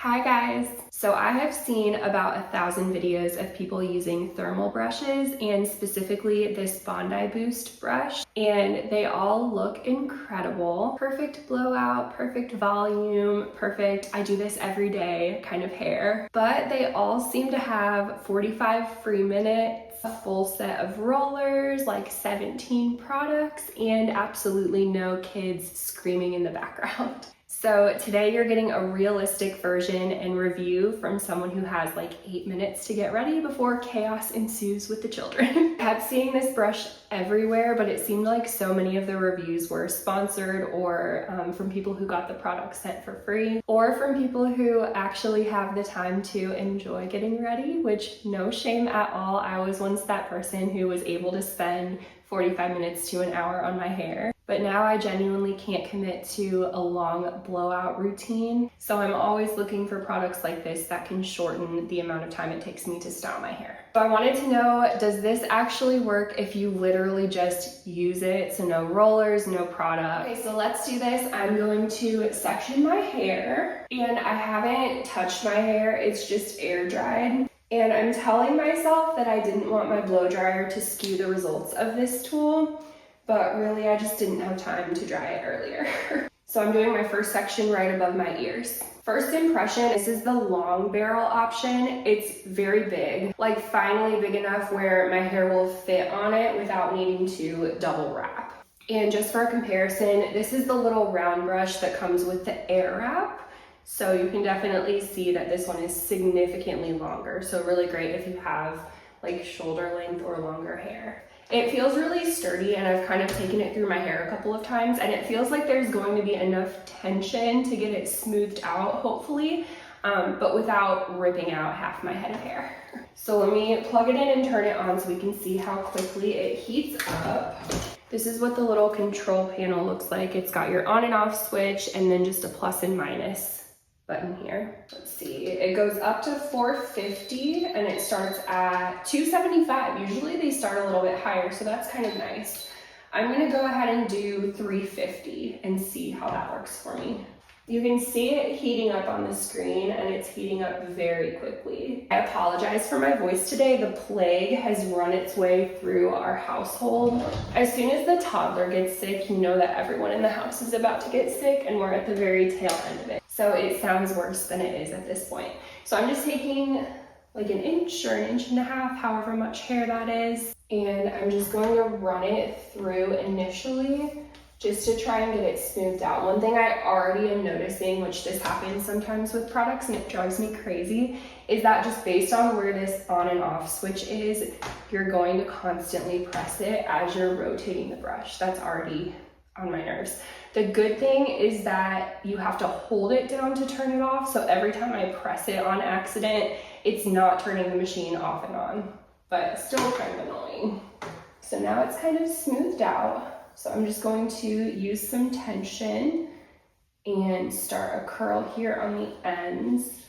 Hi guys! So I have seen about 1,000 videos of people using thermal brushes and specifically this BondiBoost brush, and they all look incredible. Perfect blowout, perfect volume, perfect I do this every day kind of hair. But they all seem to have 45 free minutes, a full set of rollers, like 17 products, and absolutely no kids screaming in the background. So today you're getting a realistic version and review from someone who has like 8 minutes to get ready before chaos ensues with the children. I kept seeing this brush everywhere, but it seemed like so many of the reviews were sponsored or from people who got the product sent for free, or from people who actually have the time to enjoy getting ready, which no shame at all. I was once that person who was able to spend 45 minutes to an hour on my hair. But now I genuinely can't commit to a long blowout routine. So I'm always looking for products like this that can shorten the amount of time it takes me to style my hair. So I wanted to know, does this actually work if you literally just use it? So no rollers, no product. Okay, so let's do this. I'm going to section my hair, and I haven't touched my hair. It's just air dried. And I'm telling myself that I didn't want my blow dryer to skew the results of this tool, but really I just didn't have time to dry it earlier. So I'm doing my first section right above my ears. First impression, this is the long barrel option. It's very big, like finally big enough where my hair will fit on it without needing to double wrap. And just for a comparison, this is the little round brush that comes with the air wrap. So you can definitely see that this one is significantly longer. So really great if you have like shoulder length or longer hair. It feels really sturdy, and I've kind of taken it through my hair a couple of times, and it feels like there's going to be enough tension to get it smoothed out, hopefully, but without ripping out half my head of hair. So let me plug it in and turn it on so we can see how quickly it heats up. This is what the little control panel looks like. It's got your on and off switch and then just a plus and minus button here. Let's see, it goes up to 450 and it starts at 275. Usually they start a little bit higher, so that's kind of nice. I'm gonna go ahead and do 350 and see how that works for me. You can see it heating up on the screen, and it's heating up very quickly. I apologize for my voice today. The plague has run its way through our household. As soon as the toddler gets sick, you know that everyone in the house is about to get sick, and we're at the very tail end of it. So it sounds worse than it is at this point. So I'm just taking like an inch or an inch and a half, however much hair that is, and I'm just going to run it through initially, just to try and get it smoothed out. One thing I already am noticing, which this happens sometimes with products and it drives me crazy, is that just based on where this on and off switch is, you're going to constantly press it as you're rotating the brush. That's already on my nerves. The good thing is that you have to hold it down to turn it off, so every time I press it on accident, it's not turning the machine off and on, but still kind of annoying. So now it's kind of smoothed out. So I'm just going to use some tension and start a curl here on the ends.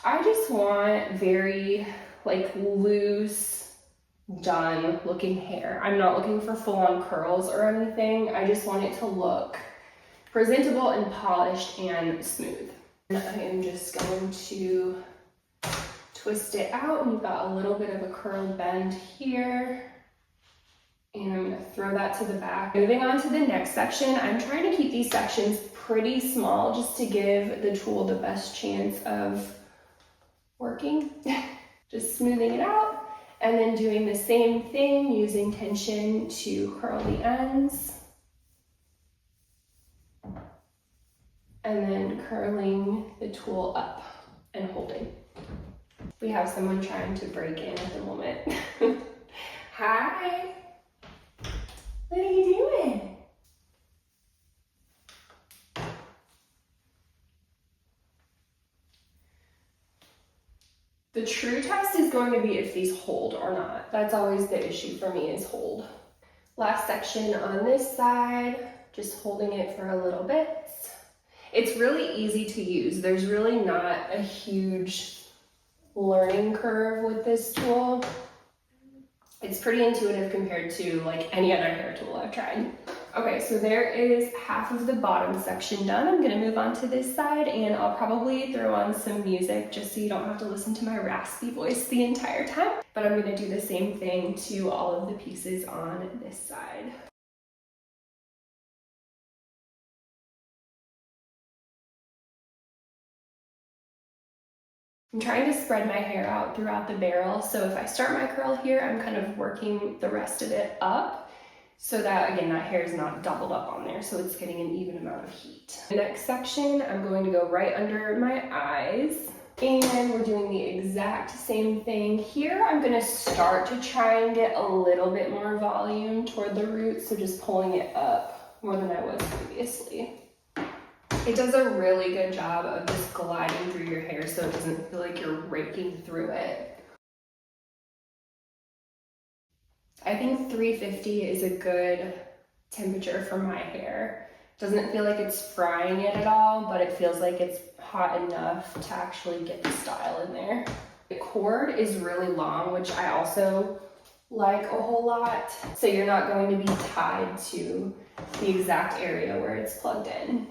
I just want very like loose, done looking hair. I'm not looking for full-on curls or anything. I just want it to look presentable and polished and smooth. And I am just going to twist it out, and you've got a little bit of a curl bend here. And I'm gonna throw that to the back. Moving on to the next section, I'm trying to keep these sections pretty small just to give the tool the best chance of working. Just smoothing it out and then doing the same thing, using tension to curl the ends. And then curling the tool up and holding. We have someone trying to break in at the moment. Hi. What are you doing? The true test is going to be if these hold or not. That's always the issue for me, is hold. Last section on this side, just holding it for a little bit. It's really easy to use. There's really not a huge learning curve with this tool. It's pretty intuitive compared to like any other hair tool I've tried. Okay, so there is half of the bottom section done. I'm gonna move on to this side and I'll probably throw on some music just so you don't have to listen to my raspy voice the entire time. But I'm gonna do the same thing to all of the pieces on this side. I'm trying to spread my hair out throughout the barrel, so if I start my curl here, I'm kind of working the rest of it up so that, again, that hair is not doubled up on there, so it's getting an even amount of heat. The next section, I'm going to go right under my eyes, and we're doing the exact same thing here. I'm gonna start to try and get a little bit more volume toward the roots, so just pulling it up more than I was previously. It does a really good job of just gliding through your hair so it doesn't feel like you're raking through it. I think 350 is a good temperature for my hair. Doesn't feel like it's frying it at all, but it feels like it's hot enough to actually get the style in there. The cord is really long, which I also like a whole lot. So you're not going to be tied to the exact area where it's plugged in.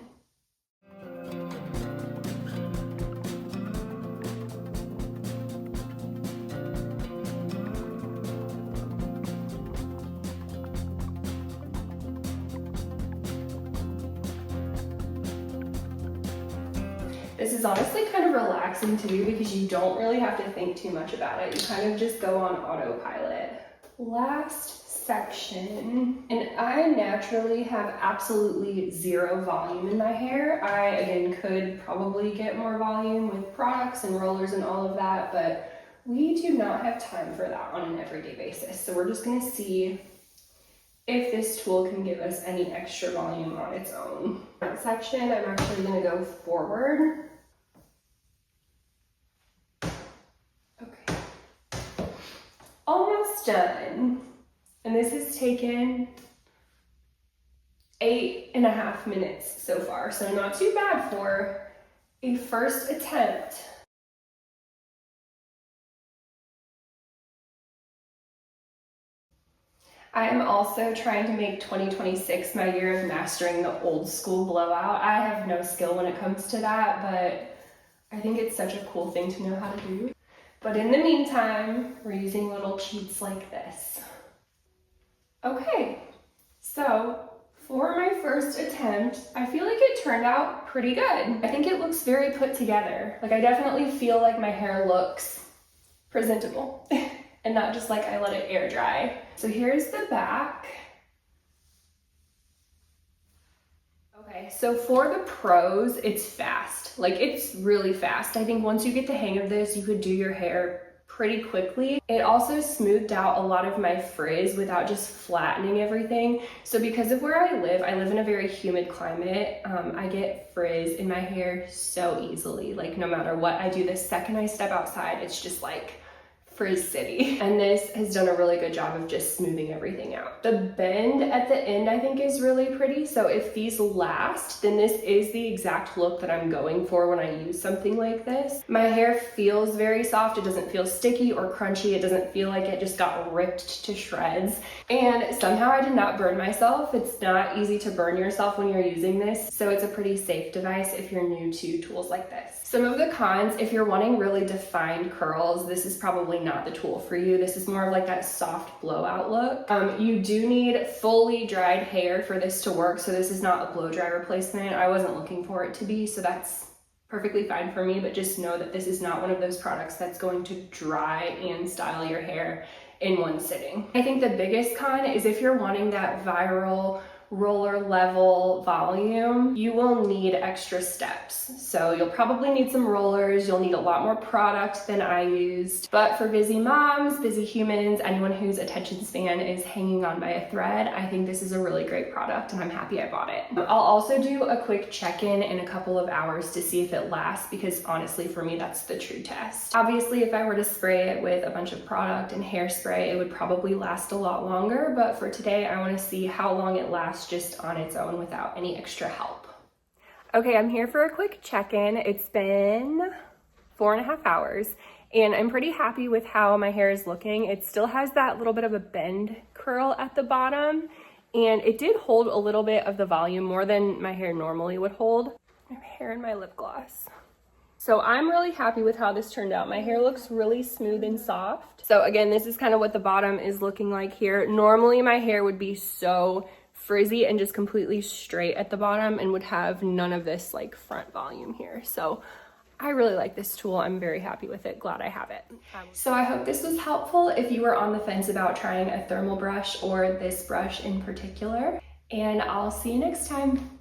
This is honestly kind of relaxing to do because you don't really have to think too much about it. You kind of just go on autopilot. Last section, and I naturally have absolutely zero volume in my hair. I, again, could probably get more volume with products and rollers and all of that, but we do not have time for that on an everyday basis. So we're just gonna see if this tool can give us any extra volume on its own. That section, I'm actually gonna go forward. Okay, almost done. And this has taken 8.5 minutes so far, so not too bad for a first attempt. I am also trying to make 2026 my year of mastering the old school blowout. I have no skill when it comes to that, but I think it's such a cool thing to know how to do. But in the meantime, we're using little cheats like this. Okay, so for my first attempt, I feel like it turned out pretty good. I think it looks very put together. Like, I definitely feel like my hair looks presentable. And not just like I let it air dry. So here's the back. Okay, so for the pros, it's fast. Like, it's really fast. I think once you get the hang of this, you could do your hair pretty quickly. It also smoothed out a lot of my frizz without just flattening everything. So because of where I live in a very humid climate, I get frizz in my hair so easily. Like, no matter what I do, the second I step outside, it's just like Frizz City. And this has done a really good job of just smoothing everything out. The bend at the end I think is really pretty. So if these last, then this is the exact look that I'm going for when I use something like this. My hair feels very soft. It doesn't feel sticky or crunchy. It doesn't feel like it just got ripped to shreds. And somehow I did not burn myself. It's not easy to burn yourself when you're using this. So it's a pretty safe device if you're new to tools like this. Some of the cons, if you're wanting really defined curls, this is probably not the tool for you. This is more of like that soft blowout look. You do need fully dried hair for this to work, so this is not a blow dry replacement. I wasn't looking for it to be, so that's perfectly fine for me, but just know that this is not one of those products that's going to dry and style your hair in one sitting. I think the biggest con is if you're wanting that viral roller level volume, you will need extra steps. So you'll probably need some rollers, you'll need a lot more product than I used. But for busy moms, busy humans, anyone whose attention span is hanging on by a thread, I think this is a really great product and I'm happy I bought it. I'll also do a quick check-in in a couple of hours to see if it lasts, because honestly for me that's the true test. Obviously if I were to spray it with a bunch of product and hairspray, it would probably last a lot longer, but for today I want to see how long it lasts just on its own without any extra help. Okay, I'm here for a quick check-in. It's been 4.5 hours and I'm pretty happy with how my hair is looking. It still has that little bit of a bend curl at the bottom and it did hold a little bit of the volume, more than my hair normally would hold. I have hair in my lip gloss. So I'm really happy with how this turned out. My hair looks really smooth and soft. So again, this is kind of what the bottom is looking like here. Normally my hair would be so frizzy and just completely straight at the bottom and would have none of this like front volume here. So I really like this tool. I'm very happy with it. Glad I have it. So I hope this was helpful if you were on the fence about trying a thermal brush or this brush in particular. And I'll see you next time.